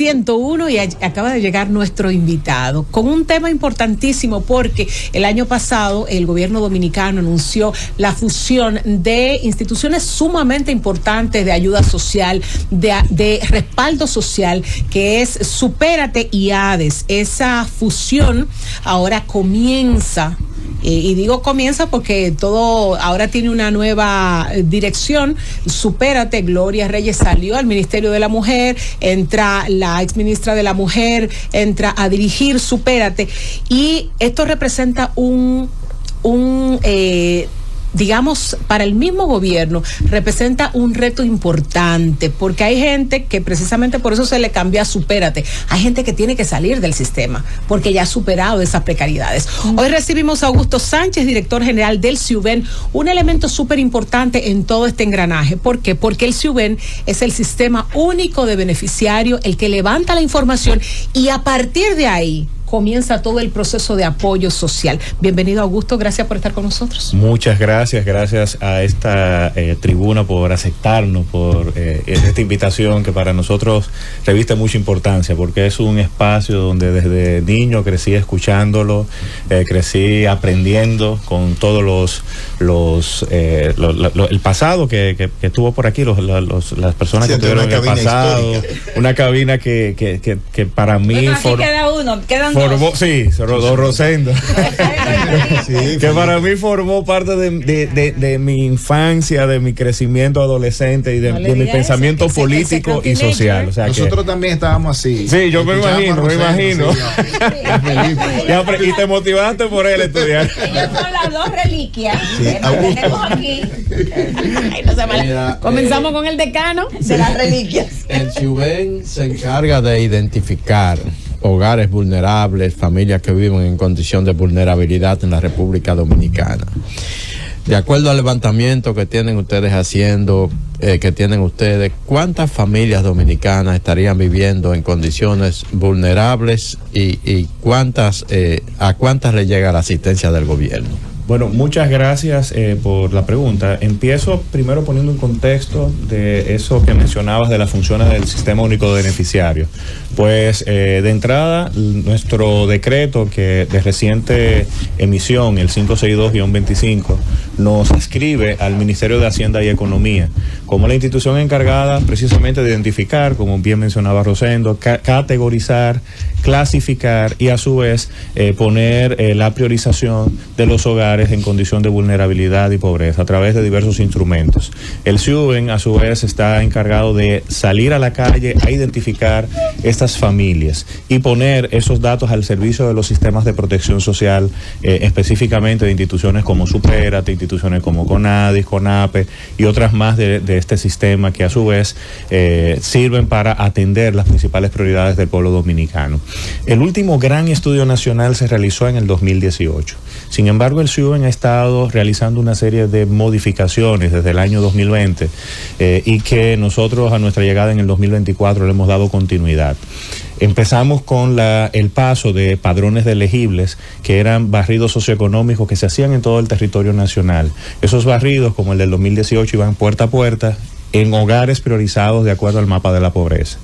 101 y acaba de llegar nuestro invitado con un tema importantísimo porque el año pasado el gobierno dominicano anunció la fusión de instituciones sumamente importantes de ayuda social, de respaldo social, que es Supérate y ADES. Esa fusión ahora comienza. Y digo comienza porque todo ahora tiene una nueva dirección. Supérate, Gloria Reyes salió al Ministerio de la Mujer, entra la exministra de la Mujer, entra a dirigir Supérate, y esto representa digamos, para el mismo gobierno representa un reto importante, porque hay gente que precisamente por eso se le cambió a Supérate. Hay gente que tiene que salir del sistema porque ya ha superado esas precariedades. Hoy recibimos a Augusto Sánchez, director general del SIUVEN, un elemento súper importante en todo este engranaje. ¿Por qué? Porque el SIUVEN es el sistema único de beneficiario, el que levanta la información y a partir de ahí comienza todo el proceso de apoyo social. Bienvenido, Augusto, gracias por estar con nosotros. Muchas gracias a esta tribuna por aceptarnos, por esta invitación que para nosotros reviste mucha importancia, porque es un espacio donde desde niño crecí escuchándolo, crecí aprendiendo con todos el pasado que estuvo por aquí, las personas que tuvieron en el pasado, histórica. Una cabina que para mí formó, sí, Rosendo, sí, que para mí formó parte de mi infancia, de mi crecimiento adolescente y de mi pensamiento político y social. O sea, nosotros también estábamos así. Sí, yo me imagino. Sí, y te motivaste por él estudiar. Ellas son las dos reliquias que tenemos aquí. Comenzamos con el decano de las reliquias. El SIUVEN se encarga de identificar hogares vulnerables, familias que viven en condición de vulnerabilidad en la República Dominicana. De acuerdo al levantamiento que tienen ustedes ¿cuántas familias dominicanas estarían viviendo en condiciones vulnerables y a cuántas le llega la asistencia del gobierno? Bueno, muchas gracias por la pregunta. Empiezo primero poniendo un contexto de eso que mencionabas de las funciones del Sistema Único de Beneficiarios. Pues de entrada, nuestro decreto que de reciente emisión, el 562-25, nos adscribe al Ministerio de Hacienda y Economía como la institución encargada precisamente de identificar, como bien mencionaba Rosendo, categorizar, clasificar y a su vez poner la priorización de los hogares en condición de vulnerabilidad y pobreza a través de diversos instrumentos. El SIUVEN a su vez está encargado de salir a la calle a identificar estas familias y poner esos datos al servicio de los sistemas de protección social, específicamente de instituciones como Supérate, instituciones como CONADIS, CONAPE y otras más de este sistema que a su vez sirven para atender las principales prioridades del pueblo dominicano. El último gran estudio nacional se realizó en el 2018. Sin embargo, el SIUVEN ha estado realizando una serie de modificaciones desde el año 2020 y que nosotros a nuestra llegada en el 2024 le hemos dado continuidad. Empezamos con el paso de padrones de elegibles, que eran barridos socioeconómicos que se hacían en todo el territorio nacional. Esos barridos, como el del 2018, iban puerta a puerta en hogares priorizados de acuerdo al mapa de la pobreza.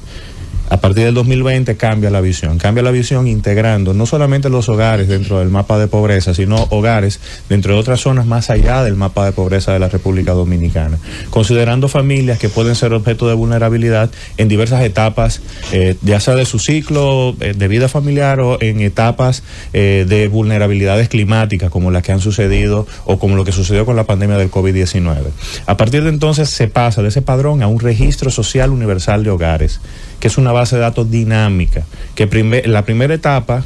A partir del 2020 cambia la visión integrando no solamente los hogares dentro del mapa de pobreza, sino hogares dentro de otras zonas más allá del mapa de pobreza de la República Dominicana, considerando familias que pueden ser objeto de vulnerabilidad en diversas etapas, ya sea de su ciclo de vida familiar o en etapas de vulnerabilidades climáticas como las que han sucedido o como lo que sucedió con la pandemia del COVID-19. A partir de entonces se pasa de ese padrón a un registro social universal de hogares, que es una base de datos dinámica, que la primera etapa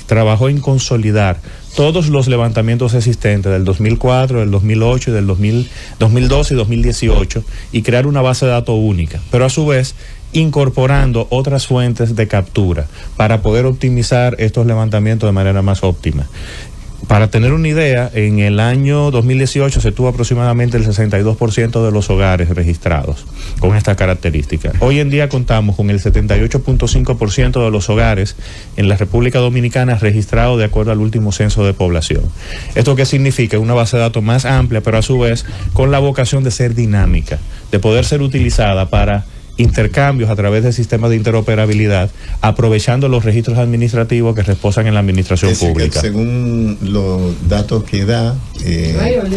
trabajó en consolidar todos los levantamientos existentes del 2004, del 2008, del 2012 y 2018 y crear una base de datos única, pero a su vez incorporando otras fuentes de captura para poder optimizar estos levantamientos de manera más óptima. Para tener una idea, en el año 2018 se tuvo aproximadamente el 62% de los hogares registrados con estas características. Hoy en día contamos con el 78.5% de los hogares en la República Dominicana registrados de acuerdo al último censo de población. ¿Esto qué significa? Una base de datos más amplia, pero a su vez con la vocación de ser dinámica, de poder ser utilizada para intercambios a través de sistemas de interoperabilidad, aprovechando los registros administrativos que reposan en la administración pública. Según los datos que da,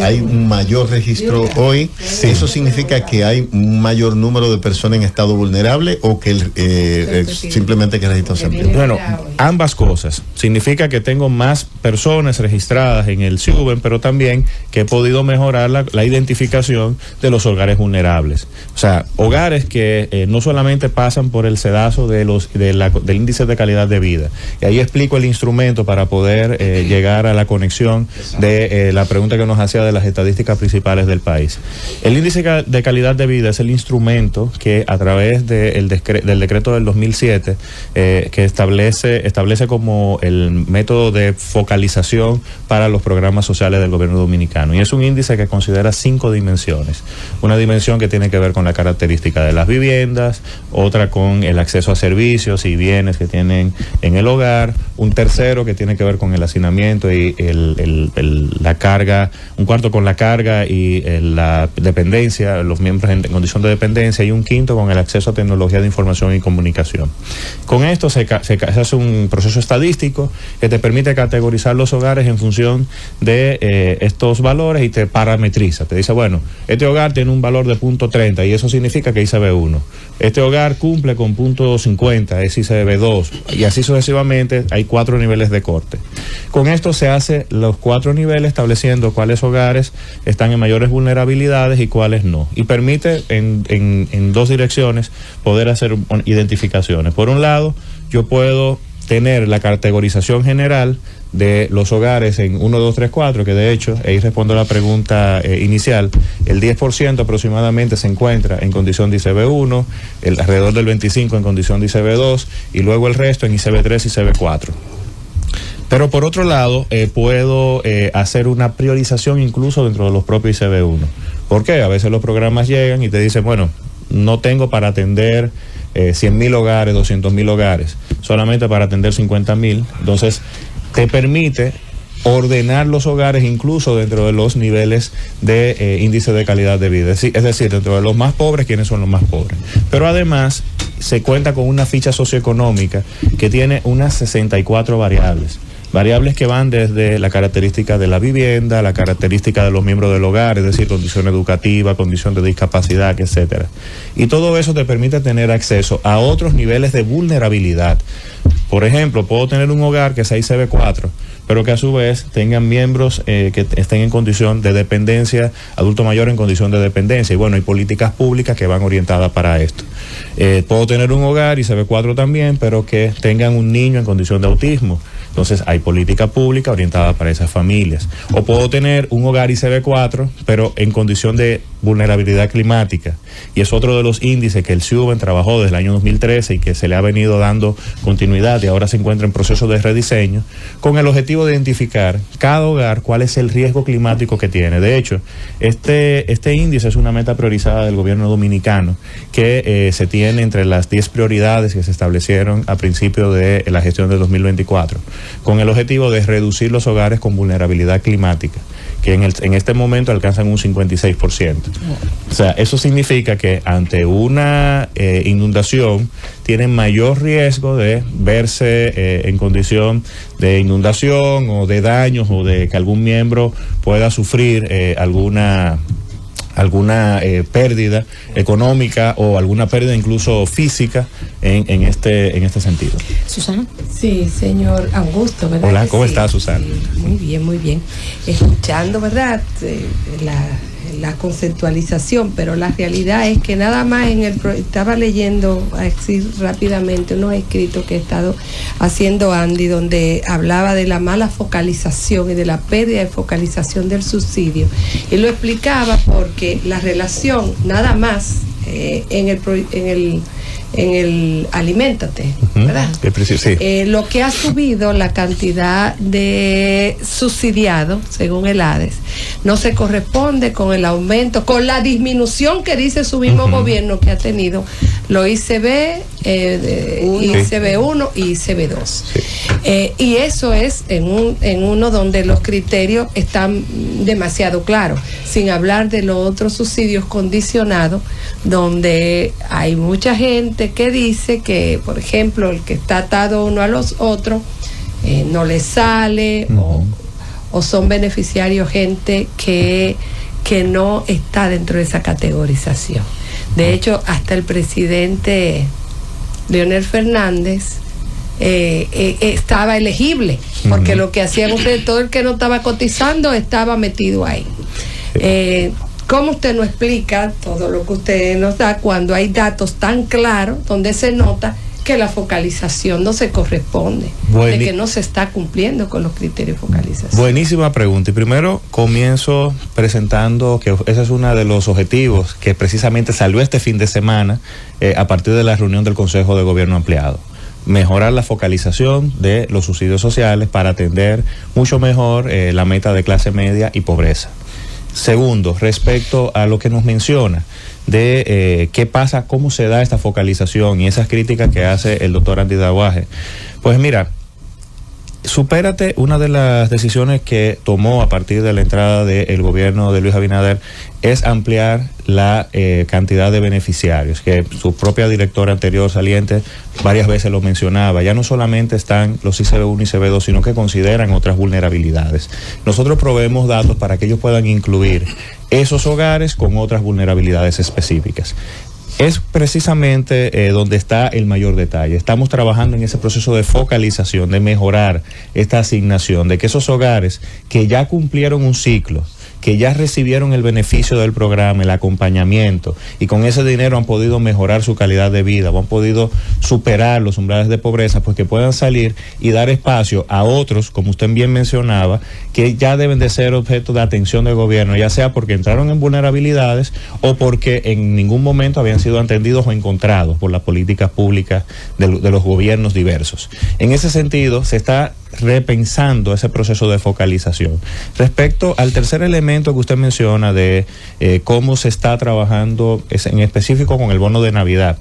hay un mayor registro hoy. Sí. ¿Eso significa que hay un mayor número de personas en estado vulnerable o que simplemente que el registro se amplía? Bueno, ambas cosas. Significa que tengo más personas registradas en el SIUBEN, pero también que he podido mejorar la identificación de los hogares vulnerables. O sea, hogares que no solamente pasan por el sedazo del índice de calidad de vida. Y ahí explico el instrumento para poder llegar a la conexión de la pregunta que nos hacía de las estadísticas principales del país. El índice de calidad de vida es el instrumento que a través del decreto del 2007 que establece como el método de focalización para los programas sociales del gobierno dominicano. Y es un índice que considera 5 dimensiones. Una dimensión que tiene que ver con la característica de las viviendas, otra con el acceso a servicios y bienes que tienen en el hogar, un tercero que tiene que ver con el hacinamiento y la carga, un cuarto con la carga y la dependencia, los miembros en condición de dependencia, y un quinto con el acceso a tecnología de información y comunicación. Con esto se hace un proceso estadístico que te permite categorizar los hogares en función de estos valores y te parametriza. Te dice, bueno, este hogar tiene un valor de 0.30 y eso significa que ICB1. Este hogar cumple con 0.50, es ICB2, y así sucesivamente. Hay 4 niveles de corte. Con esto se hace los 4 niveles estableciendo cuáles hogares están en mayores vulnerabilidades y cuáles no. Y permite en 2 direcciones poder hacer identificaciones. Por un lado, yo puedo tener la categorización general de los hogares en 1, 2, 3, 4, que de hecho, ahí respondo a la pregunta inicial, el 10% aproximadamente se encuentra en condición de ICB1, alrededor del 25% en condición de ICB2 y luego el resto en ICB3 y ICB4. Pero por otro lado, puedo hacer una priorización incluso dentro de los propios ICB1. ¿Por qué? A veces los programas llegan y te dicen, bueno, no tengo para atender 100.000 hogares, 200.000 hogares, solamente para atender 50.000. Entonces, te permite ordenar los hogares incluso dentro de los niveles de índice de calidad de vida. Es decir, dentro de los más pobres, ¿quiénes son los más pobres? Pero además, se cuenta con una ficha socioeconómica que tiene unas 64 variables. Variables que van desde la característica de la vivienda, la característica de los miembros del hogar, es decir, condición educativa, condición de discapacidad, etcétera. Y todo eso te permite tener acceso a otros niveles de vulnerabilidad. Por ejemplo, puedo tener un hogar que sea ICB4, pero que a su vez tengan miembros que estén en condición de dependencia, adulto mayor en condición de dependencia. Y bueno, hay políticas públicas que van orientadas para esto. Puedo tener un hogar ICB4 también, pero que tengan un niño en condición de autismo. Entonces hay política pública orientada para esas familias. O puedo tener un hogar ICB4, pero en condición de vulnerabilidad climática. Y es otro de los índices que el SIUBEN trabajó desde el año 2013 y que se le ha venido dando continuidad y ahora se encuentra en proceso de rediseño, con el objetivo de identificar cada hogar cuál es el riesgo climático que tiene. De hecho, este índice es una meta priorizada del gobierno dominicano que se tiene entre las 10 prioridades que se establecieron a principio de la gestión de 2024, con el objetivo de reducir los hogares con vulnerabilidad climática, que en este momento alcanzan un 56%. O sea, eso significa que ante una inundación tienen mayor riesgo de verse en condición de inundación o de daños o de que algún miembro pueda sufrir alguna pérdida económica o alguna pérdida incluso física en este sentido. Susana. Sí, señor Augusto, ¿verdad? Hola, ¿cómo está, Susana? Sí, muy bien, muy bien. Escuchando, ¿verdad? La conceptualización, pero la realidad es que nada más estaba leyendo así rápidamente unos escritos que he estado haciendo Andy, donde hablaba de la mala focalización y de la pérdida de focalización del subsidio, y lo explicaba porque la relación nada más en el aliméntate, ¿verdad? Sí. Lo que ha subido la cantidad de subsidiados, según el ADES, no se corresponde con el aumento, con la disminución que dice su mismo gobierno que ha tenido los ICB, ICB1 y ICB2. Sí. Y eso es en uno donde los criterios están demasiado claros, sin hablar de los otros subsidios condicionados, donde hay mucha gente que dice que, por ejemplo, el que está atado uno a los otros, no le sale, o son beneficiarios gente que no está dentro de esa categorización. De hecho, hasta el presidente Leonel Fernández estaba elegible, porque lo que hacían ustedes, todo el que no estaba cotizando estaba metido ahí. ¿Cómo usted nos explica todo lo que usted nos da cuando hay datos tan claros donde se nota que la focalización no se corresponde, de que no se está cumpliendo con los criterios de focalización? Buenísima pregunta. Y primero comienzo presentando que ese es uno de los objetivos que precisamente salió este fin de semana a partir de la reunión del Consejo de Gobierno Ampliado. Mejorar la focalización de los subsidios sociales para atender mucho mejor la meta de clase media y pobreza. Segundo, respecto a lo que nos menciona de qué pasa, cómo se da esta focalización y esas críticas que hace el doctor Andy Dawaje. Pues mira, Supérate, una de las decisiones que tomó a partir de la entrada del gobierno de Luis Abinader es ampliar la cantidad de beneficiarios, que su propia directora anterior saliente varias veces lo mencionaba. Ya no solamente están los ICB1 y ICB2, sino que consideran otras vulnerabilidades. Nosotros proveemos datos para que ellos puedan incluir esos hogares con otras vulnerabilidades específicas. Es precisamente donde está el mayor detalle. Estamos trabajando en ese proceso de focalización, de mejorar esta asignación, de que esos hogares que ya cumplieron un ciclo, que ya recibieron el beneficio del programa, el acompañamiento, y con ese dinero han podido mejorar su calidad de vida, o han podido superar los umbrales de pobreza, pues que puedan salir y dar espacio a otros, como usted bien mencionaba, que ya deben de ser objeto de atención del gobierno, ya sea porque entraron en vulnerabilidades o porque en ningún momento habían sido atendidos o encontrados por las políticas públicas de los gobiernos diversos. En ese sentido, se está repensando ese proceso de focalización. Respecto al tercer elemento que usted menciona de cómo se está trabajando en específico con el bono de Navidad,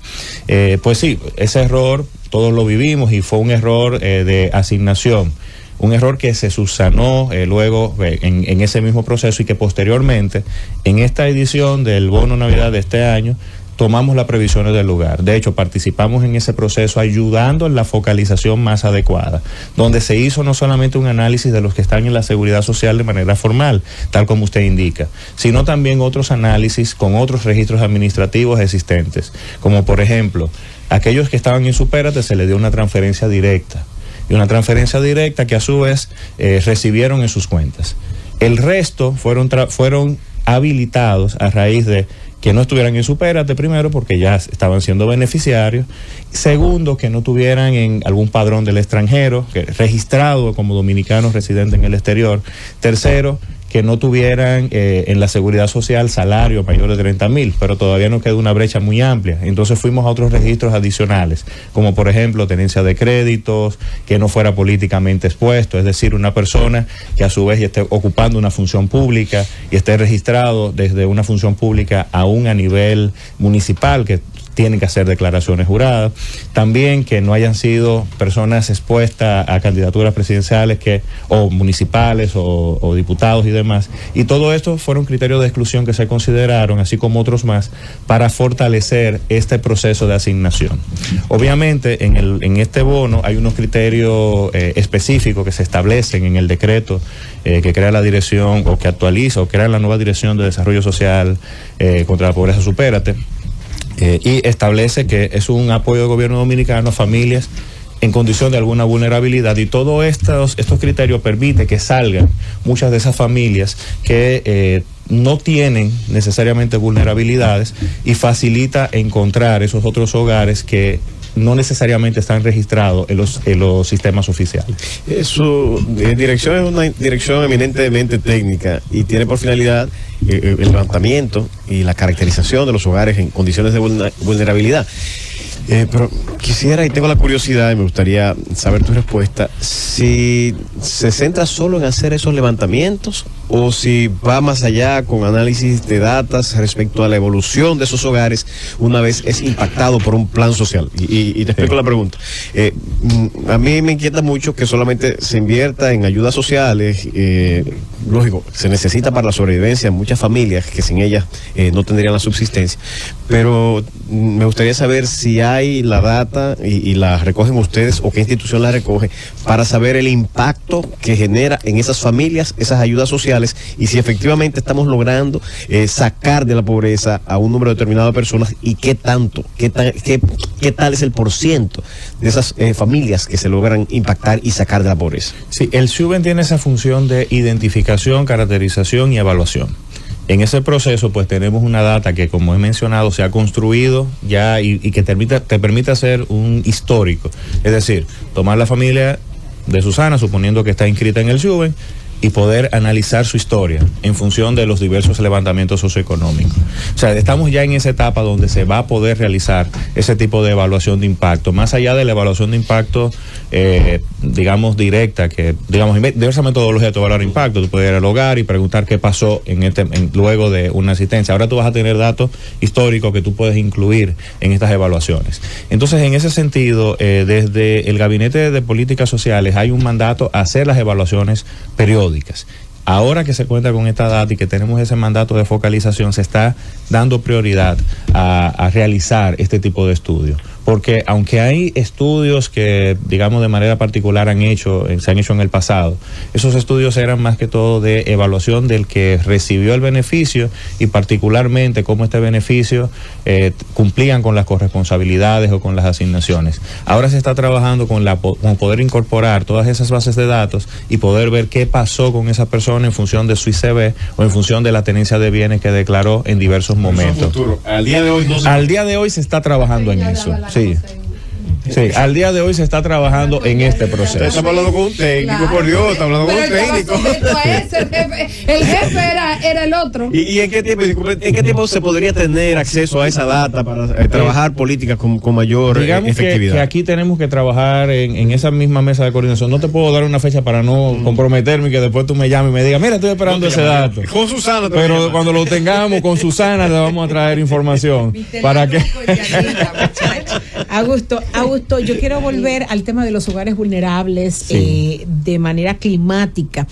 pues sí, ese error todos lo vivimos y fue un error de asignación. Un error que se subsanó luego en ese mismo proceso y que posteriormente, en esta edición del bono Navidad de este año, tomamos las previsiones del lugar. De hecho, participamos en ese proceso ayudando en la focalización más adecuada, donde se hizo no solamente un análisis de los que están en la seguridad social de manera formal, tal como usted indica, sino también otros análisis con otros registros administrativos existentes, como por ejemplo, aquellos que estaban en Supérate se les dio una transferencia directa, y una transferencia directa que a su vez recibieron en sus cuentas. El resto fueron habilitados a raíz de que no estuvieran en Supérate, primero porque ya estaban siendo beneficiarios, segundo que no tuvieran en algún padrón del extranjero, registrado como dominicanos residentes en el exterior, tercero que no tuvieran en la seguridad social salario mayor de 30,000, pero todavía nos queda una brecha muy amplia. Entonces fuimos a otros registros adicionales, como por ejemplo tenencia de créditos, que no fuera políticamente expuesto, es decir, una persona que a su vez esté ocupando una función pública y esté registrado desde una función pública aún a nivel municipal, que tienen que hacer declaraciones juradas. También que no hayan sido personas expuestas a candidaturas presidenciales o municipales o diputados y demás. Y todo esto fueron criterios de exclusión que se consideraron, así como otros más, para fortalecer este proceso de asignación. Obviamente, en este bono hay unos criterios específicos que se establecen en el decreto que crea la dirección, o que actualiza, o crea la nueva Dirección de Desarrollo Social contra la Pobreza Supérate. Y establece que es un apoyo del gobierno dominicano a familias en condición de alguna vulnerabilidad, y todos estos criterios permiten que salgan muchas de esas familias que no tienen necesariamente vulnerabilidades, y facilita encontrar esos otros hogares que no necesariamente están registrados en los sistemas oficiales. Su dirección es una dirección eminentemente técnica y tiene por finalidad el levantamiento y la caracterización de los hogares en condiciones de vulnerabilidad. Pero quisiera, y tengo la curiosidad y me gustaría saber tu respuesta, si se centra solo en hacer esos levantamientos o si va más allá con análisis de datos respecto a la evolución de esos hogares una vez es impactado por un plan social. Y te explico la pregunta. A mí me inquieta mucho que solamente se invierta en ayudas sociales. Lógico, se necesita para la sobrevivencia de muchas familias que sin ellas no tendrían la subsistencia, pero me gustaría saber si hay la data y la recogen ustedes o qué institución la recoge para saber el impacto que genera en esas familias esas ayudas sociales y si efectivamente estamos logrando sacar de la pobreza a un número determinado de personas y qué tanto, qué tal es el porciento de esas familias que se logran impactar y sacar de la pobreza. Sí, el SHUVEN tiene esa función de identificación, caracterización y evaluación. En ese proceso, pues tenemos una data que, como he mencionado, se ha construido ya y que te permite hacer un histórico. Es decir, tomar la familia de Susana, suponiendo que está inscrita en el SHUVEN, y poder analizar su historia en función de los diversos levantamientos socioeconómicos. O sea, estamos ya en esa etapa donde se va a poder realizar ese tipo de evaluación de impacto, más allá de la evaluación de impacto, digamos, directa, que, digamos, diversas metodologías de evaluar impacto. Tú puedes ir al hogar y preguntar qué pasó luego de una asistencia. Ahora tú vas a tener datos históricos que tú puedes incluir en estas evaluaciones. Entonces, en ese sentido, desde el Gabinete de Políticas Sociales hay un mandato a hacer las evaluaciones periódicas. Ahora que se cuenta con esta data y que tenemos ese mandato de focalización, se está dando prioridad a realizar este tipo de estudios. Porque aunque hay estudios que, digamos, de manera particular se han hecho en el pasado, esos estudios eran más que todo de evaluación del que recibió el beneficio y particularmente cómo este beneficio cumplían con las corresponsabilidades o con las asignaciones. Ahora se está trabajando con poder incorporar todas esas bases de datos y poder ver qué pasó con esa persona en función de su ICB o en función de la tenencia de bienes que declaró en diversos momentos. Al día de hoy Al día de hoy se está trabajando en eso. Sí. Sí, al día de hoy se está trabajando en este proceso. Estamos hablando con un técnico, por Dios, estamos hablando con un técnico. El jefe era el otro. ¿Y en qué tiempo se podría tener acceso a esa data para trabajar políticas con mayor efectividad? Que aquí tenemos que trabajar en esa misma mesa de coordinación. No te puedo dar una fecha para no comprometerme y que después tú me llames y me digas, mira, estoy esperando ese dato. Con Susana. Pero cuando lo tengamos con Susana le vamos a traer información para que... Augusto, yo quiero volver al tema de los hogares vulnerables, sí, de manera climática.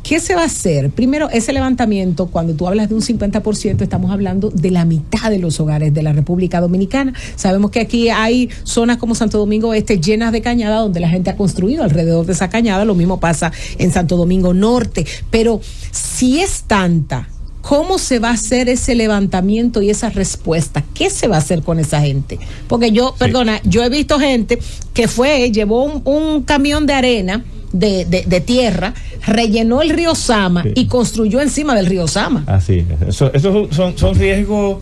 ¿Qué se va a hacer? Primero, ese levantamiento, cuando tú hablas de un 50%, estamos hablando de la mitad de los hogares de la República Dominicana. Sabemos que aquí hay zonas como Santo Domingo Este llenas de cañada, donde la gente ha construido alrededor de esa cañada. Lo mismo pasa en Santo Domingo Norte. Pero si es tanta, ¿cómo se va a hacer ese levantamiento y esa respuesta? ¿Qué se va a hacer con esa gente? Porque yo he visto gente que llevó un camión de arena, de tierra, rellenó el río Sama, sí, y construyó encima del río Sama. Así es. Esos son riesgos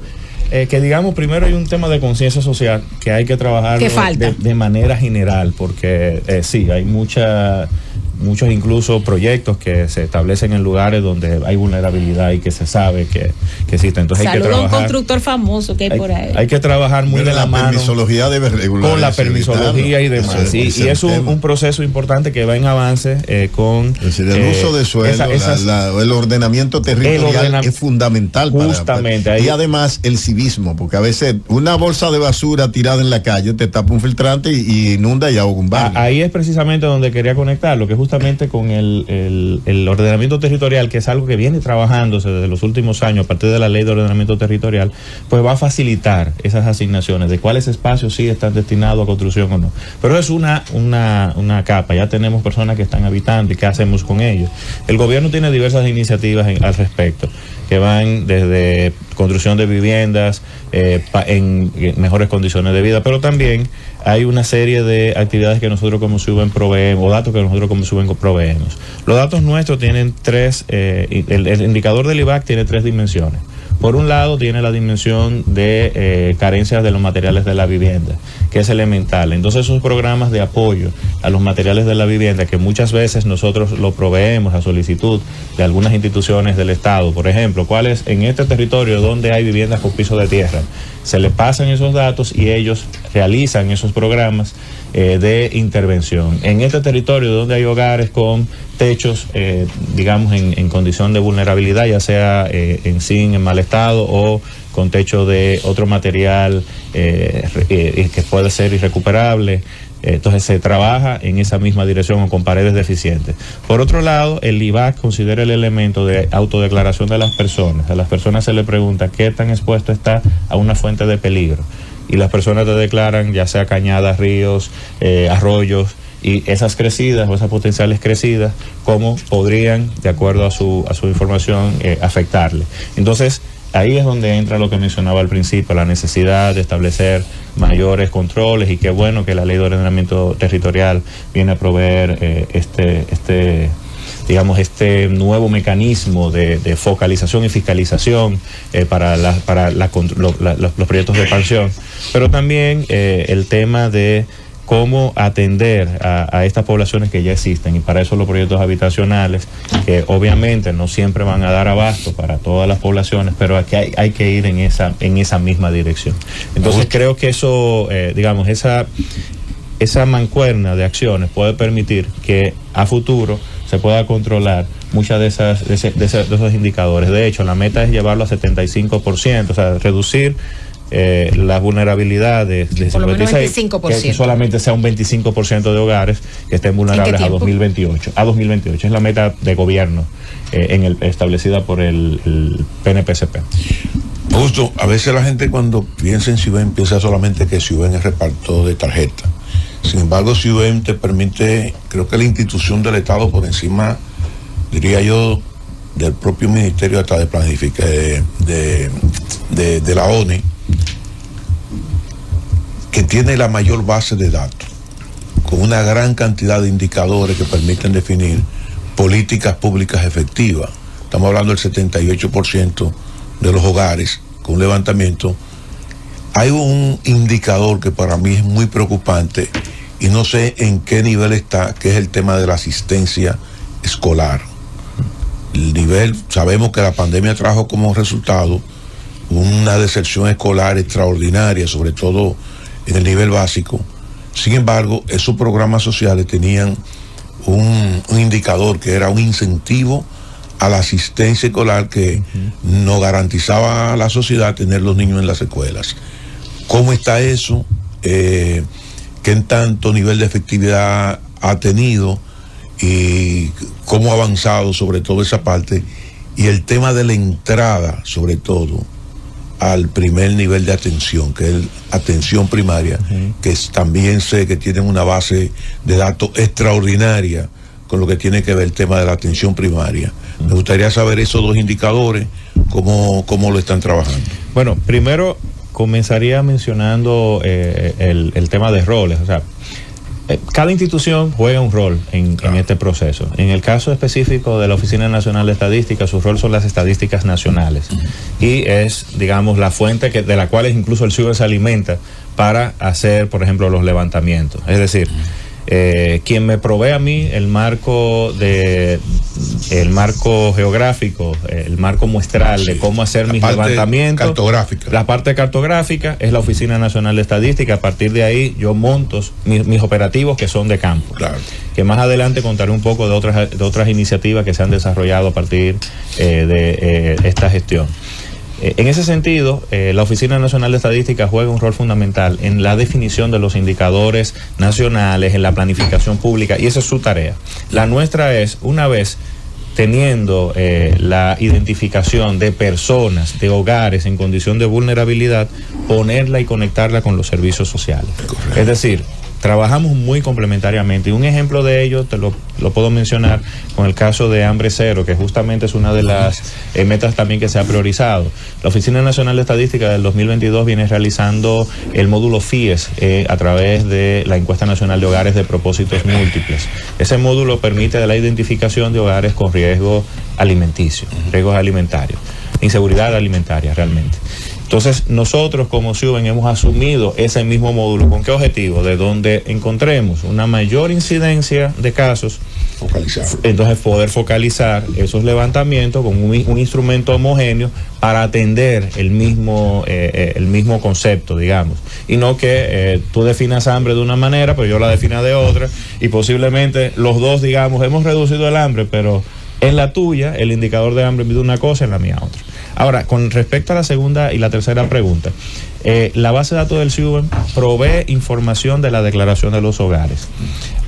que, digamos, primero hay un tema de conciencia social que hay que trabajar de manera general, porque sí, hay muchos incluso proyectos que se establecen en lugares donde hay vulnerabilidad y que se sabe que existe. Entonces hay que trabajar. Un constructor famoso que hay por ahí. Hay que trabajar muy de la mano. La permisología debe regular. Con la permisología y demás. Y es un proceso importante que va en avance con... Es decir, el uso de suelo, el ordenamiento territorial es fundamental. Justamente. Y además el civismo, porque a veces una bolsa de basura tirada en la calle te tapa un filtrante y inunda y ahoga un barrio. Ahí es precisamente donde quería conectarlo, que justamente con el ordenamiento territorial, que es algo que viene trabajándose desde los últimos años a partir de la ley de ordenamiento territorial, pues va a facilitar esas asignaciones de cuáles espacios sí están destinados a construcción o no. Pero es una capa, ya tenemos personas que están habitando y qué hacemos con ellos. El gobierno tiene diversas iniciativas al respecto, que van desde construcción de viviendas en mejores condiciones de vida, pero también hay una serie de actividades que nosotros como SHUVEN proveemos, o datos que nosotros como SHUVEN proveemos. Los datos nuestros tienen el indicador del IVAC tiene 3 dimensiones. Por un lado tiene la dimensión de carencias de los materiales de la vivienda, que es elemental. Entonces esos programas de apoyo a los materiales de la vivienda, que muchas veces nosotros lo proveemos a solicitud de algunas instituciones del Estado, por ejemplo, ¿cuáles en este territorio donde hay viviendas con piso de tierra? Se le pasan esos datos y ellos realizan esos programas de intervención. En este territorio donde hay hogares con techos, digamos, en condición de vulnerabilidad, ya sea en zinc, en mal estado, o con techo de otro material que puede ser irrecuperable, entonces se trabaja en esa misma dirección o con paredes deficientes. Por otro lado, el IVAC considera el elemento de autodeclaración de las personas. A las personas se les pregunta qué tan expuesto está a una fuente de peligro, y las personas te declaran ya sea cañadas, ríos, arroyos, y esas crecidas o esas potenciales crecidas, cómo podrían, de acuerdo a su información, afectarle. Entonces, ahí es donde entra lo que mencionaba al principio, la necesidad de establecer mayores controles, y qué bueno que la Ley de Ordenamiento Territorial viene a proveer este nuevo mecanismo de focalización y fiscalización para los proyectos de expansión, pero también el tema de cómo atender a estas poblaciones que ya existen, y para eso los proyectos habitacionales, que obviamente no siempre van a dar abasto para todas las poblaciones, pero aquí hay que ir en esa misma dirección. Entonces creo que eso, esa mancuerna de acciones puede permitir que a futuro se pueda controlar muchas de esos indicadores. De hecho, la meta es llevarlo a 75%, o sea, reducir las vulnerabilidades de por lo menos 56%, que solamente sea un 25% de hogares que estén vulnerables a 2028. A 2028 es la meta de gobierno establecida por el PNPCP. Justo, a veces la gente cuando piensa en Ciuden piensa solamente que Ciuden es reparto de tarjeta. Sin embargo, Ciuden te permite, creo que la institución del Estado por encima, diría yo, del propio ministerio hasta de planificación de la ONE, que tiene la mayor base de datos, con una gran cantidad de indicadores que permiten definir políticas públicas efectivas. Estamos hablando del 78% de los hogares, con un levantamiento. Hay un indicador que para mí es muy preocupante y no sé en qué nivel está, que es el tema de la asistencia escolar. El nivel, sabemos que la pandemia trajo como resultado una deserción escolar extraordinaria, sobre todo en el nivel básico. Sin embargo, esos programas sociales tenían un indicador que era un incentivo a la asistencia escolar que nos garantizaba a la sociedad tener los niños en las escuelas. ¿Cómo está eso? ¿Qué en tanto nivel de efectividad ha tenido? Y cómo ha avanzado sobre todo esa parte, y el tema de la entrada, sobre todo, al primer nivel de atención, que es atención primaria, que también sé que tienen una base de datos extraordinaria con lo que tiene que ver el tema de la atención primaria. Me gustaría saber esos dos indicadores, cómo lo están trabajando. Bueno, primero comenzaría mencionando el tema de roles. O sea, cada institución juega un rol en este proceso. En el caso específico de la Oficina Nacional de Estadística, su rol son las estadísticas nacionales, y es, digamos, la fuente de la cual incluso el CIUE se alimenta para hacer, por ejemplo, los levantamientos. Es decir, quien me provee a mí el marco geográfico, el marco muestral de cómo hacer mis levantamientos, la parte cartográfica es la Oficina Nacional de Estadística. A partir de ahí yo monto mis operativos, que son de campo, que más adelante contaré un poco de otras iniciativas que se han desarrollado a partir de esta gestión. En ese sentido, la Oficina Nacional de Estadística juega un rol fundamental en la definición de los indicadores nacionales, en la planificación pública, y esa es su tarea. La nuestra es, una vez teniendo la identificación de personas, de hogares en condición de vulnerabilidad, ponerla y conectarla con los servicios sociales. Correcto. Es decir, trabajamos muy complementariamente, y un ejemplo de ello te lo puedo mencionar con el caso de Hambre Cero, que justamente es una de las metas también que se ha priorizado. La Oficina Nacional de Estadística del 2022 viene realizando el módulo FIES a través de la Encuesta Nacional de Hogares de Propósitos Múltiples. Ese módulo permite la identificación de hogares con riesgo alimenticio, riesgos alimentarios, inseguridad alimentaria realmente. Entonces, nosotros como SIUBEN hemos asumido ese mismo módulo. ¿Con qué objetivo? De donde encontremos una mayor incidencia de casos, entonces poder focalizar esos levantamientos con un instrumento homogéneo para atender el mismo concepto, digamos, y no que tú definas hambre de una manera, pero yo la defina de otra, y posiblemente los dos, digamos, hemos reducido el hambre, pero en la tuya el indicador de hambre mide una cosa, en la mía otra. Ahora, con respecto a la segunda y la tercera pregunta, la base de datos del SIUBEN provee información de la declaración de los hogares.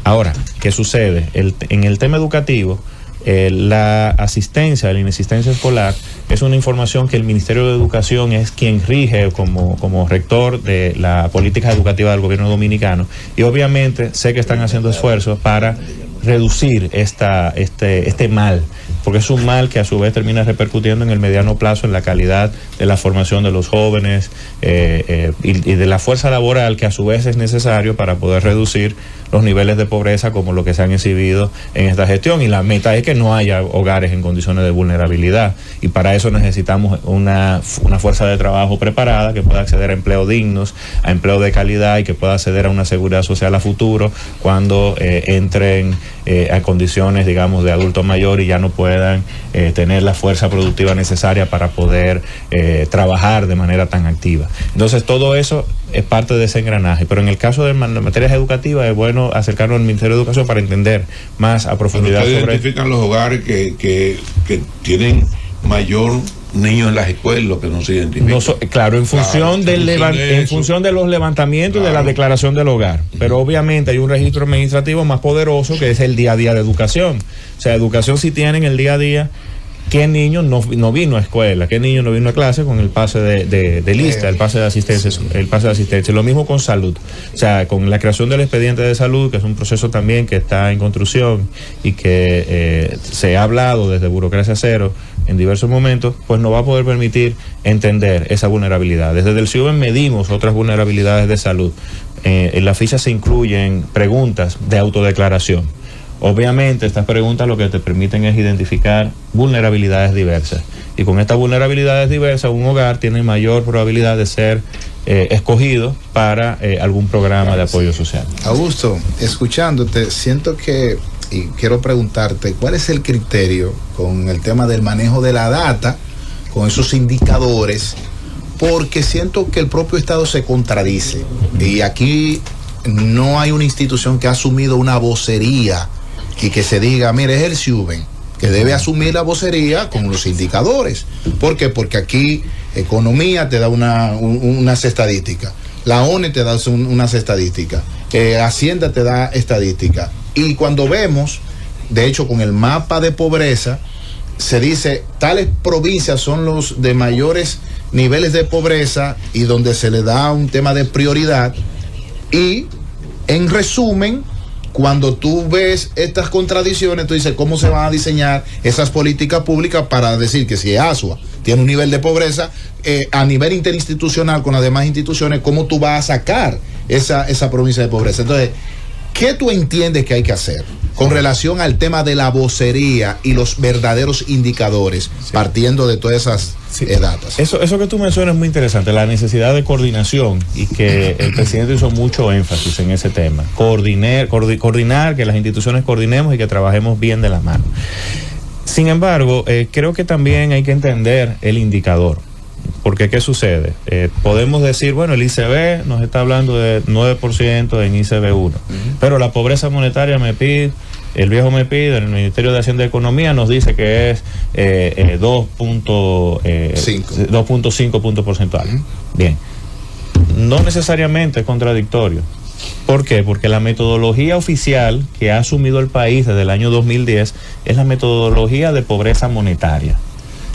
Ahora, ¿qué sucede? En el tema educativo, la asistencia, la inasistencia escolar es una información que el Ministerio de Educación es quien rige como rector de la política educativa del gobierno dominicano, y obviamente sé que están haciendo esfuerzos para reducir este mal, porque es un mal que a su vez termina repercutiendo en el mediano plazo en la calidad de la formación de los jóvenes y de la fuerza laboral, que a su vez es necesario para poder reducir los niveles de pobreza como lo que se han exhibido en esta gestión. Y la meta es que no haya hogares en condiciones de vulnerabilidad, y para eso necesitamos una fuerza de trabajo preparada que pueda acceder a empleos dignos, a empleo de calidad, y que pueda acceder a una seguridad social a futuro cuando entren a condiciones, digamos, de adulto mayor y ya no puedan tener la fuerza productiva necesaria para poder trabajar de manera tan activa. Entonces, todo eso es parte de ese engranaje, pero en el caso de materias educativas es bueno acercarnos al Ministerio de Educación para entender más a profundidad sobre... ¿Ustedes identifican los hogares que tienen mayor niños en las escuelas, lo que no se identifica? Claro, en función de los levantamientos, de la declaración del hogar. Pero obviamente hay un registro administrativo más poderoso que es el día a día de educación. O sea, educación sí tiene en el día a día qué niño no vino a escuela, qué niño no vino a clase con el pase de lista, el pase de asistencia. Lo mismo con salud. O sea, con la creación del expediente de salud, que es un proceso también que está en construcción y que se ha hablado desde Burocracia Cero en diversos momentos, pues nos va a poder permitir entender esa vulnerabilidad. Desde el SIUBEN medimos otras vulnerabilidades de salud. En la ficha se incluyen preguntas de autodeclaración. Obviamente estas preguntas lo que te permiten es identificar vulnerabilidades diversas, y con estas vulnerabilidades diversas un hogar tiene mayor probabilidad de ser escogido para algún programa de apoyo social. Augusto, escuchándote, siento que, y quiero preguntarte, ¿cuál es el criterio con el tema del manejo de la data, con esos indicadores? Porque siento que el propio Estado se contradice, y aquí no hay una institución que ha asumido una vocería y que se diga, mire, es el SIUBEN que debe asumir la vocería con los indicadores. ¿Por qué? Porque aquí Economía te da unas estadísticas, la ONE te da unas estadísticas, Hacienda te da estadísticas, y cuando vemos, de hecho con el mapa de pobreza, se dice, tales provincias son los de mayores niveles de pobreza y donde se le da un tema de prioridad, y en resumen, cuando tú ves estas contradicciones, tú dices, ¿cómo se van a diseñar esas políticas públicas para decir que si Asua tiene un nivel de pobreza, a nivel interinstitucional con las demás instituciones, cómo tú vas a sacar esa provincia de pobreza? Entonces, ¿qué tú entiendes que hay que hacer con relación al tema de la vocería y los verdaderos indicadores, partiendo de todas esas datas? Eso que tú mencionas es muy interesante, la necesidad de coordinación, y que el presidente hizo mucho énfasis en ese tema. Coordinar, que las instituciones coordinemos y que trabajemos bien de la mano. Sin embargo, creo que también hay que entender el indicador. Porque, ¿qué sucede? Podemos decir, bueno, el ICB nos está hablando de 9% en ICB1, pero la pobreza monetaria MEPID, el viejo MEPID, el Ministerio de Hacienda y Economía nos dice que es 2.5 puntos porcentuales. Bien, no necesariamente es contradictorio. ¿Por qué? Porque la metodología oficial que ha asumido el país desde el año 2010 es la metodología de pobreza monetaria.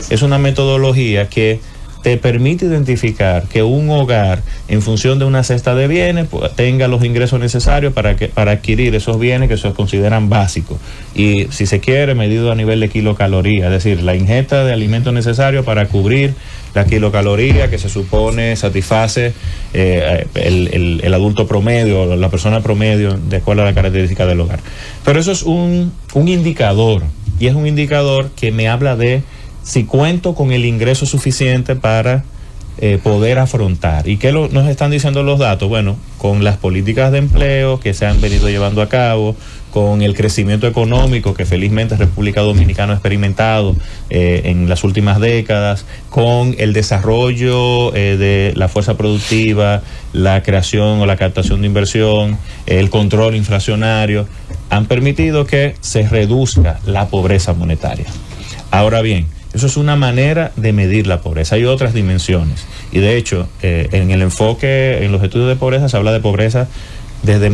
Es una metodología que te permite identificar que un hogar, en función de una cesta de bienes, pues, tenga los ingresos necesarios para adquirir esos bienes que se consideran básicos. Y, si se quiere, medido a nivel de kilocaloría, es decir, la ingesta de alimentos necesarios para cubrir la kilocaloría que se supone satisface el adulto promedio, la persona promedio, de acuerdo a la característica del hogar. Pero eso es un indicador, y es un indicador que me habla de si cuento con el ingreso suficiente para poder afrontar. ¿Y qué nos están diciendo los datos? Bueno, con las políticas de empleo que se han venido llevando a cabo, con el crecimiento económico que felizmente República Dominicana ha experimentado en las últimas décadas, con el desarrollo de la fuerza productiva, la creación o la captación de inversión, el control inflacionario, han permitido que se reduzca la pobreza monetaria. Ahora bien, eso es una manera de medir la pobreza. Hay otras dimensiones. Y de hecho, en el enfoque, en los estudios de pobreza, se habla de pobreza desde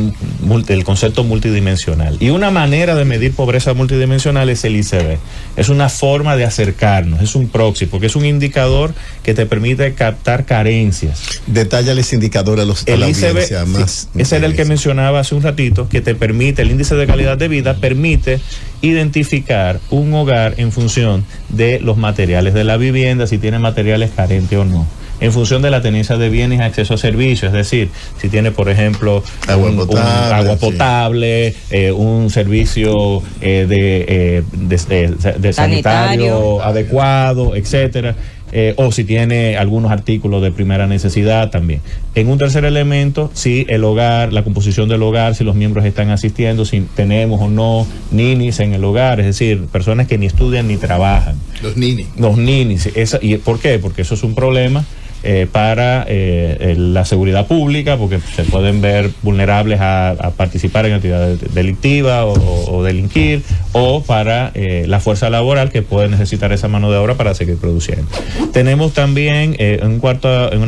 el concepto multidimensional. Y una manera de medir pobreza multidimensional es el ICB. Es una forma de acercarnos, es un proxy, porque es un indicador que te permite captar carencias. Detállales indicadores a la audiencia más. Sí, ese era el que mencionaba hace un ratito, que te permite, el índice de calidad de vida permite identificar un hogar en función de los materiales de la vivienda, si tiene materiales carentes o no, en función de la tenencia de bienes y acceso a servicios, es decir, si tiene, por ejemplo, agua potable, un servicio de sanitario adecuado, etcétera. O si tiene algunos artículos de primera necesidad también. En un tercer elemento, si el hogar, la composición del hogar, si los miembros están asistiendo, si tenemos o no ninis en el hogar, es decir, personas que ni estudian ni trabajan. Los ninis. Los ninis. ¿Y por qué? Porque eso es un problema para la seguridad pública, porque se pueden ver vulnerables a participar en actividades delictivas o delinquir, o para la fuerza laboral que puede necesitar esa mano de obra para seguir produciendo. Tenemos también en una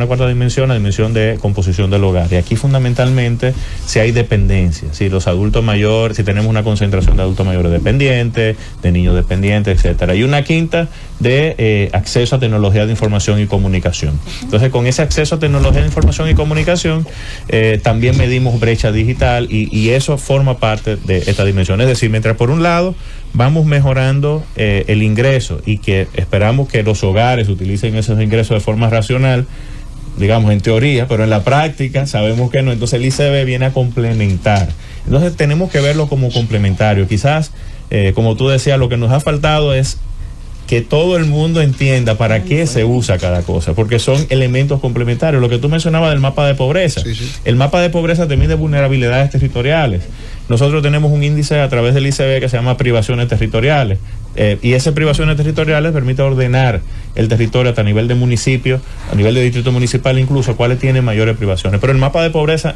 cuarta dimensión, la dimensión de composición del hogar, y aquí fundamentalmente si hay dependencia, si los adultos mayores, si tenemos una concentración de adultos mayores dependientes, de niños dependientes, etcétera. Y una quinta de acceso a tecnología de información y comunicación. Entonces, con ese acceso a tecnología de información y comunicación, también medimos brecha digital y eso forma parte de esta dimensión. Es decir, mientras por un lado vamos mejorando el ingreso y que esperamos que los hogares utilicen esos ingresos de forma racional, digamos en teoría, pero en la práctica sabemos que no. Entonces el ICB viene a complementar. Entonces tenemos que verlo como complementario. Quizás, como tú decías, lo que nos ha faltado es que todo el mundo entienda para qué se usa cada cosa, porque son elementos complementarios. Lo que tú mencionabas del mapa de pobreza, el mapa de pobreza te mide vulnerabilidades territoriales. Nosotros tenemos un índice a través del ICB que se llama privaciones territoriales, y esas privaciones territoriales permite ordenar el territorio hasta a nivel de municipio, a nivel de distrito municipal incluso, cuáles tienen mayores privaciones. Pero el mapa de pobreza,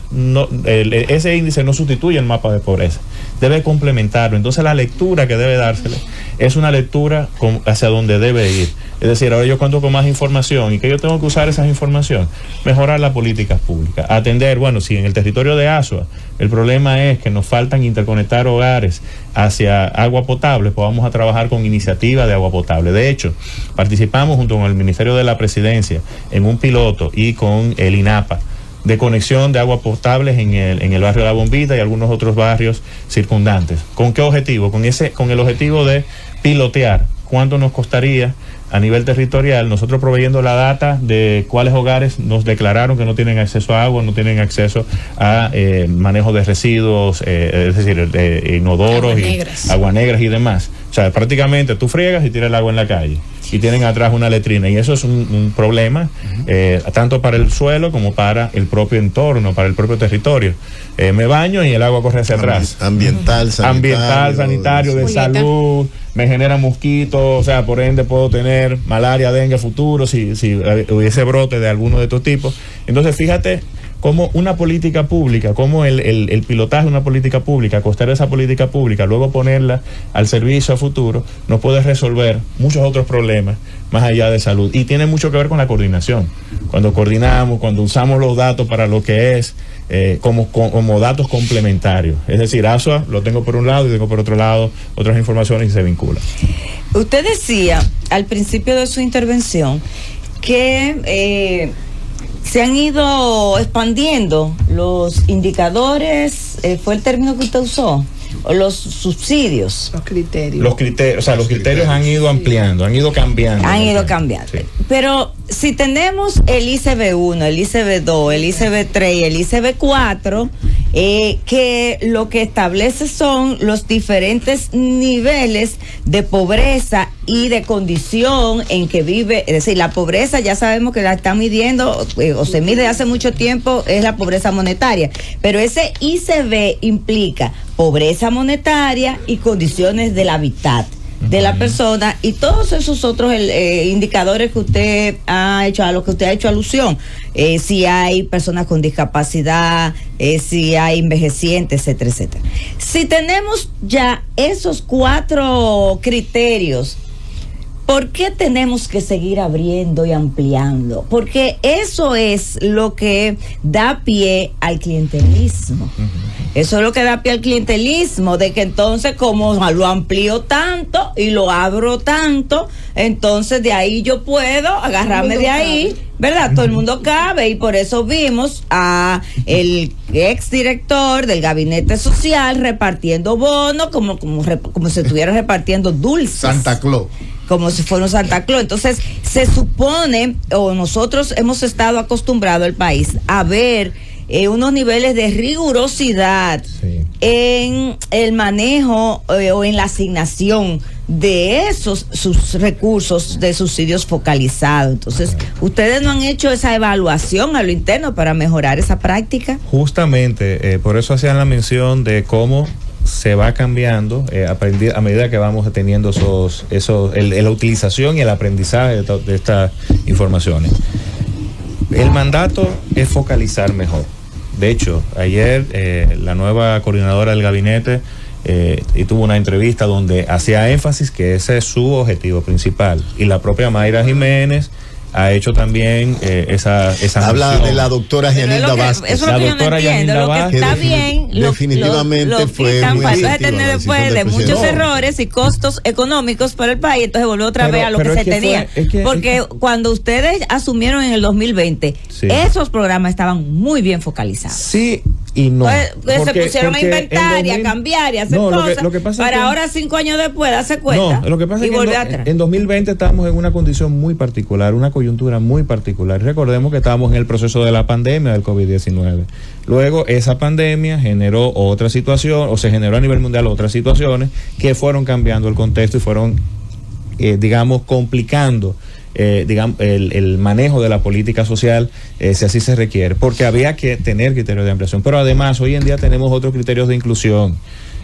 ese índice no sustituye el mapa de pobreza, debe complementarlo. Entonces la lectura que debe dársele es una lectura hacia donde debe ir. Es decir, ahora yo cuento con más información y que yo tengo que usar esa información, mejorar las políticas públicas, atender, bueno, si en el territorio de Azua el problema es que nos faltan interconectar hogares hacia agua potable, pues vamos a trabajar con iniciativas de agua potable. De hecho, participamos junto con el Ministerio de la Presidencia en un piloto y con el INAPA de conexión de agua potable en el barrio de La Bombita y algunos otros barrios circundantes. ¿Con qué objetivo? Con el objetivo de pilotear cuánto nos costaría a nivel territorial, nosotros proveyendo la data de cuáles hogares nos declararon que no tienen acceso a agua, no tienen acceso a manejo de residuos, es decir, inodoros, agua negras y demás. O sea, prácticamente tú friegas y tiras el agua en la calle y tienen atrás una letrina, y eso es un problema tanto para el suelo como para el propio entorno, para el propio territorio. Me baño y el agua corre hacia atrás. Ambiental, sanitario, de salud, me genera mosquitos, o sea, por ende puedo tener malaria, dengue futuro si hubiese brote de alguno de estos tipos. Entonces fíjate cómo una política pública, cómo el pilotaje de una política pública, costear esa política pública, luego ponerla al servicio a futuro, nos puede resolver muchos otros problemas más allá de salud. Y tiene mucho que ver con la coordinación. Cuando coordinamos, cuando usamos los datos para lo que es, como datos complementarios. Es decir, ASUA lo tengo por un lado y tengo por otro lado otras informaciones y se vinculan. Usted decía al principio de su intervención que se han ido expandiendo los indicadores, fue el término que usted usó, o los subsidios. Los criterios. Los criterios han ido ampliando, han ido cambiando. Sí. Pero si tenemos el ICB1, el ICB2, el ICB3 y el ICB4, que lo que establece son los diferentes niveles de pobreza y de condición en que vive. Es decir, la pobreza ya sabemos que la están midiendo o se mide hace mucho tiempo, es la pobreza monetaria, pero ese ICB implica pobreza monetaria y condiciones del hábitat de la persona y todos esos otros indicadores que usted ha hecho, a los que usted ha hecho alusión, si hay personas con discapacidad, si hay envejecientes, etcétera, etcétera. Si tenemos ya esos 4 criterios, ¿por qué tenemos que seguir abriendo y ampliando? Porque eso es lo que da pie al clientelismo. Eso es lo que da pie al clientelismo, de que entonces como lo amplío tanto y lo abro tanto, entonces de ahí yo puedo agarrarme de ahí, ¿verdad? Todo el mundo cabe, y por eso vimos a el exdirector del gabinete social repartiendo bonos como si estuviera repartiendo dulces. Santa Claus. Como si fuera un Santa Claus. Entonces, se supone, o nosotros hemos estado acostumbrados el país a ver unos niveles de rigurosidad en el manejo o en la asignación de sus recursos de subsidios focalizados. Entonces, ¿ustedes no han hecho esa evaluación a lo interno para mejorar esa práctica? Justamente, por eso hacían la mención de cómo se va cambiando a medida que vamos teniendo la utilización y el aprendizaje de estas informaciones. El mandato es focalizar mejor. De hecho, ayer la nueva coordinadora del gabinete y tuvo una entrevista donde hacía énfasis que ese es su objetivo principal, y la propia Mayra Jiménez ha hecho también esa habla mención de la doctora Yanilda Vázquez. Eso es lo que yo no entiendo. Lo que está bien, definitivamente fue muy entonces tener después de muchos errores y costos económicos para el país, entonces volvió otra vez a lo que se tenía. Porque cuando ustedes asumieron en el 2020, esos programas estaban muy bien focalizados. Sí y no. Pues se pusieron a inventar y a cambiar y a hacer cosas. Lo que pasa para es que ahora 5 años después darse cuenta. No, lo que pasa es que en 2020 estábamos en una condición muy particular, una coyuntura muy particular. Recordemos que estábamos en el proceso de la pandemia del COVID-19. Luego esa pandemia generó otra situación, o se generó a nivel mundial otras situaciones que fueron cambiando el contexto y fueron, complicando el manejo de la política social, si así se requiere, porque había que tener criterios de ampliación. Pero además, hoy en día tenemos otros criterios de inclusión.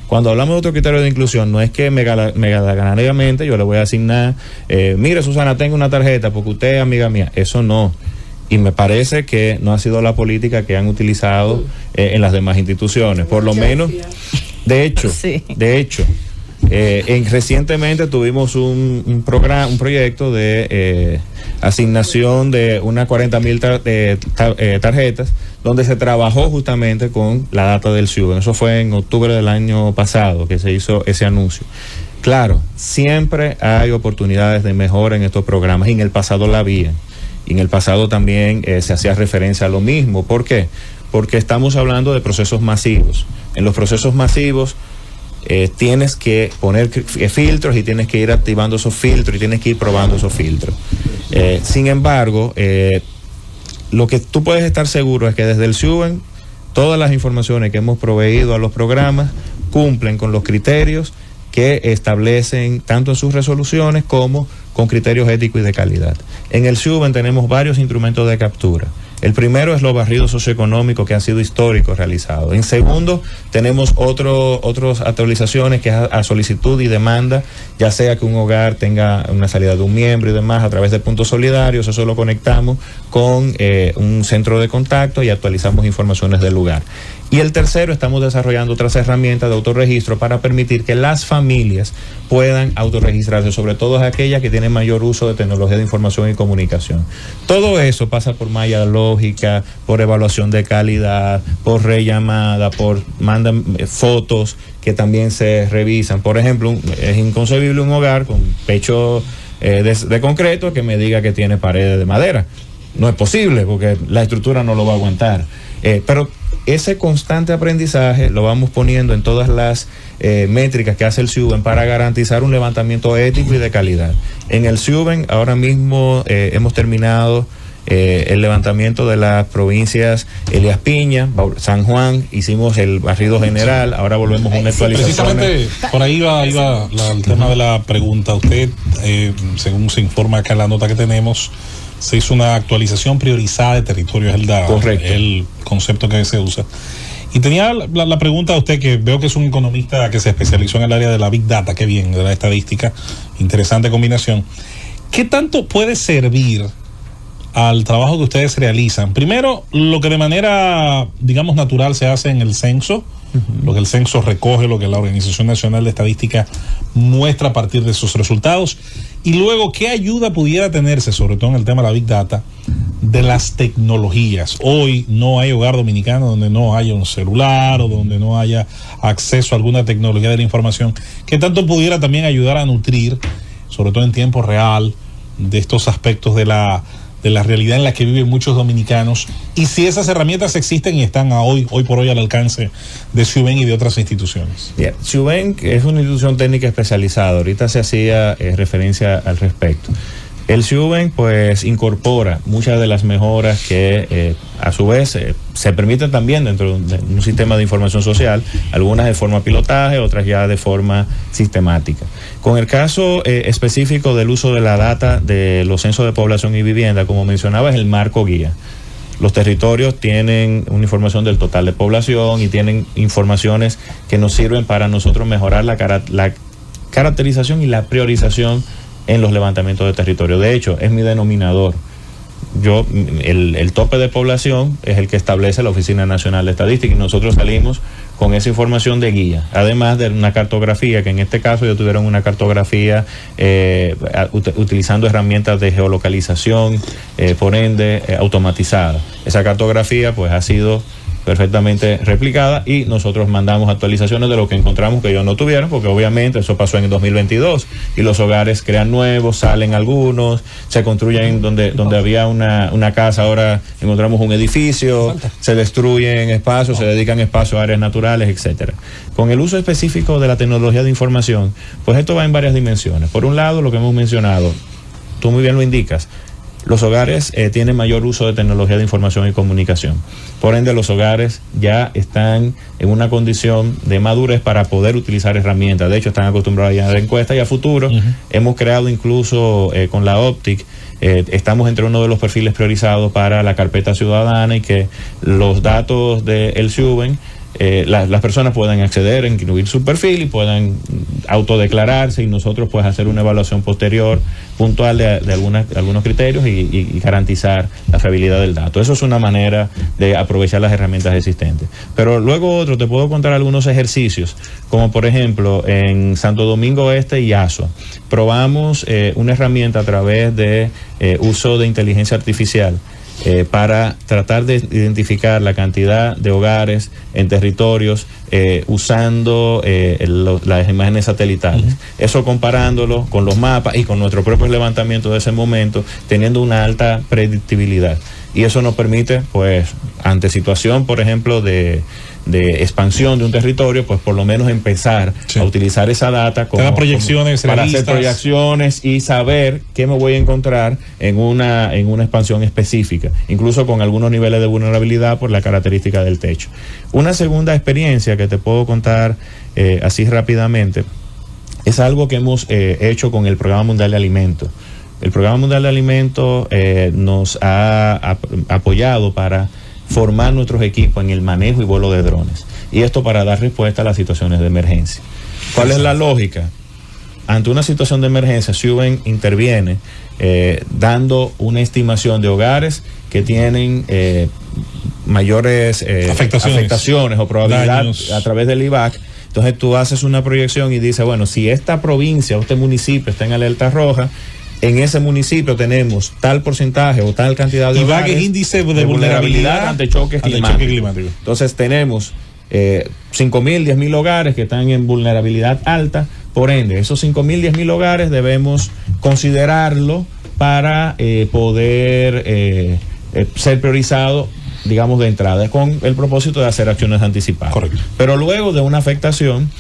Cuando hablamos de otro criterio de inclusión, no es que megaganariamente yo le voy a asignar, mire, Susana, tengo una tarjeta porque usted es amiga mía. Eso no. Y me parece que no ha sido la política que han utilizado en las demás instituciones. Por lo menos, de hecho, recientemente tuvimos un proyecto de asignación de unas 40,000 tarjetas, donde se trabajó justamente con la data del SIUBEN. Eso fue en octubre del año pasado que se hizo ese anuncio. Claro, siempre hay oportunidades de mejora en estos programas, y en el pasado la había. Y en el pasado también se hacía referencia a lo mismo. ¿Por qué? Porque estamos hablando de procesos masivos. En los procesos masivos tienes que poner filtros y tienes que ir activando esos filtros y tienes que ir probando esos filtros. Sin embargo, lo que tú puedes estar seguro es que desde el SIUBEN todas las informaciones que hemos proveído a los programas cumplen con los criterios que establecen tanto en sus resoluciones como con criterios éticos y de calidad. En el SIUBEN tenemos varios instrumentos de captura. El primero es los barridos socioeconómicos que han sido históricos realizados. En segundo, tenemos otras actualizaciones que es a solicitud y demanda, ya sea que un hogar tenga una salida de un miembro y demás a través de puntos solidarios. Eso lo conectamos con un centro de contacto y actualizamos informaciones del lugar. Y el tercero, estamos desarrollando otras herramientas de autorregistro para permitir que las familias puedan autorregistrarse, sobre todo aquellas que tienen mayor uso de tecnología de información y comunicación. Todo eso pasa por malla lógica, por evaluación de calidad, por rellamada, mandan fotos que también se revisan. Por ejemplo, es inconcebible un hogar con pecho de concreto que me diga que tiene paredes de madera. No es posible porque la estructura no lo va a aguantar. Pero ese constante aprendizaje lo vamos poniendo en todas las métricas que hace el SIUBEN para garantizar un levantamiento ético y de calidad. En el SIUBEN ahora mismo hemos terminado el levantamiento de las provincias Elías Piña, San Juan, hicimos el barrido general, ahora volvemos a una actualización. Precisamente por ahí iba el tema de la pregunta. Usted, según se informa acá en la nota que tenemos, se hizo una actualización priorizada de territorios, el concepto que se usa. Y tenía la pregunta a usted, que veo que es un economista que se especializó en el área de la Big Data, qué bien, de la estadística, interesante combinación. ¿Qué tanto puede servir al trabajo que ustedes realizan? Primero, lo que de manera, digamos, natural se hace en el censo, lo que el censo recoge, lo que la Organización Nacional de Estadística muestra a partir de sus resultados, y luego qué ayuda pudiera tenerse, sobre todo en el tema de la Big Data, de las tecnologías. Hoy no hay hogar dominicano donde no haya un celular o donde no haya acceso a alguna tecnología de la información. ¿Qué tanto pudiera también ayudar a nutrir, sobre todo en tiempo real, de estos aspectos de la realidad en la que viven muchos dominicanos, y si esas herramientas existen y están hoy por hoy al alcance de Ciuben y de otras instituciones? Ciuben es una institución técnica especializada, ahorita se hacía referencia al respecto. El Ciuben pues incorpora muchas de las mejoras que a su vez se permiten también dentro de un sistema de información social, algunas de forma pilotaje, otras ya de forma sistemática. Con el caso específico del uso de la data de los censos de población y vivienda, como mencionaba, es el marco guía. Los territorios tienen una información del total de población y tienen informaciones que nos sirven para nosotros mejorar la caracterización y la priorización en los levantamientos de territorio. De hecho, es mi denominador. El tope de población es el que establece la Oficina Nacional de Estadística, y nosotros salimos con esa información de guía, además de una cartografía, que en este caso ellos tuvieron una cartografía utilizando herramientas de geolocalización, por ende automatizada. Esa cartografía pues ha sido perfectamente replicada, y nosotros mandamos actualizaciones de lo que encontramos que ellos no tuvieron, porque obviamente eso pasó en el 2022 y los hogares crean nuevos, salen algunos, se construyen donde había una casa, ahora encontramos un edificio, se destruyen espacios, se dedican espacios a áreas naturales, etcétera. Con el uso específico de la tecnología de información, pues esto va en varias dimensiones. Por un lado, lo que hemos mencionado, tú muy bien lo indicas, los hogares tienen mayor uso de tecnología de información y comunicación. Por ende, los hogares ya están en una condición de madurez para poder utilizar herramientas. De hecho, están acostumbrados a llenar encuestas, y a futuro hemos creado incluso con la OPTIC, estamos entre uno de los perfiles priorizados para la carpeta ciudadana, y que los datos del Ciuben, las personas puedan acceder, incluir su perfil y puedan autodeclararse, y nosotros pues hacer una evaluación posterior puntual de algunos criterios y garantizar la fiabilidad del dato. Eso es una manera de aprovechar las herramientas existentes. Pero luego te puedo contar algunos ejercicios, como por ejemplo en Santo Domingo Este y Asua. Probamos una herramienta a través de uso de inteligencia artificial, para tratar de identificar la cantidad de hogares en territorios usando las imágenes satelitales. Eso comparándolo con los mapas y con nuestro propio levantamiento de ese momento, teniendo una alta predictibilidad. Y eso nos permite, pues, ante situación, por ejemplo, de expansión de un territorio, pues por lo menos empezar a utilizar esa data para hacer proyecciones y saber qué me voy a encontrar en una expansión específica, incluso con algunos niveles de vulnerabilidad por la característica del techo. Una segunda experiencia que te puedo contar así rápidamente es algo que hemos hecho con el Programa Mundial de Alimentos. El Programa Mundial de Alimentos nos ha apoyado para formar nuestros equipos en el manejo y vuelo de drones, y esto para dar respuesta a las situaciones de emergencia. ¿Cuál es la lógica? Ante una situación de emergencia, Ciuben interviene dando una estimación de hogares que tienen mayores afectaciones o probabilidad a través del IVAC. Entonces tú haces una proyección y dices, bueno, si esta provincia o este municipio está en alerta roja, en ese municipio tenemos tal porcentaje o tal cantidad de IVAC es índice de vulnerabilidad ante choques climáticos. Entonces tenemos 5.000, 10.000 hogares que están en vulnerabilidad alta. Por ende, esos 5.000, 10.000 hogares debemos considerarlo para poder ser priorizado, digamos, de entrada, con el propósito de hacer acciones anticipadas. Correcto. Pero luego de una afectación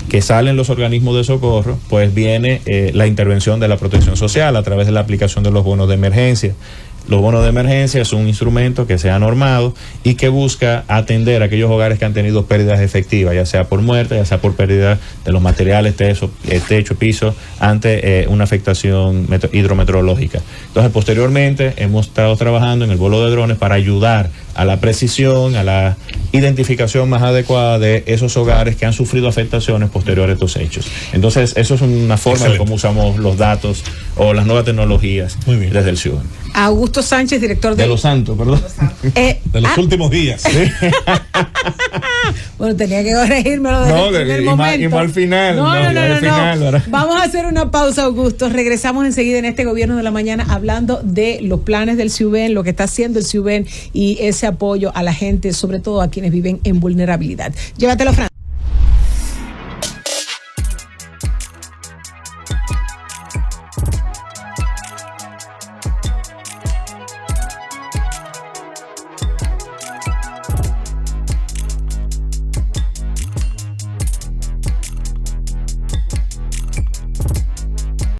que salen los organismos de socorro, pues viene la intervención de la protección social a través de la aplicación de los bonos de emergencia. Los bonos de emergencia es un instrumento que se ha normado y que busca atender a aquellos hogares que han tenido pérdidas efectivas, ya sea por muerte, ya sea por pérdida de los materiales, techo, piso, ante una afectación hidrometeorológica. Entonces, posteriormente, hemos estado trabajando en el vuelo de drones para ayudar a la precisión, a la identificación más adecuada de esos hogares que han sufrido afectaciones posteriores a estos hechos. Entonces, eso es una forma de cómo usamos los datos o las nuevas tecnologías desde el CIUBEN. Augusto Sánchez, director de Los Santos, perdón. De los últimos días. Bueno, tenía que corregírmelo desde el momento. Y más al final. No. Final, vamos a hacer una pausa, Augusto. Regresamos enseguida en este Gobierno de la Mañana hablando de los planes del CIUBEN, lo que está haciendo el CIUBEN y ese apoyo a la gente, sobre todo a quienes viven en vulnerabilidad. Llévatelo, Fran.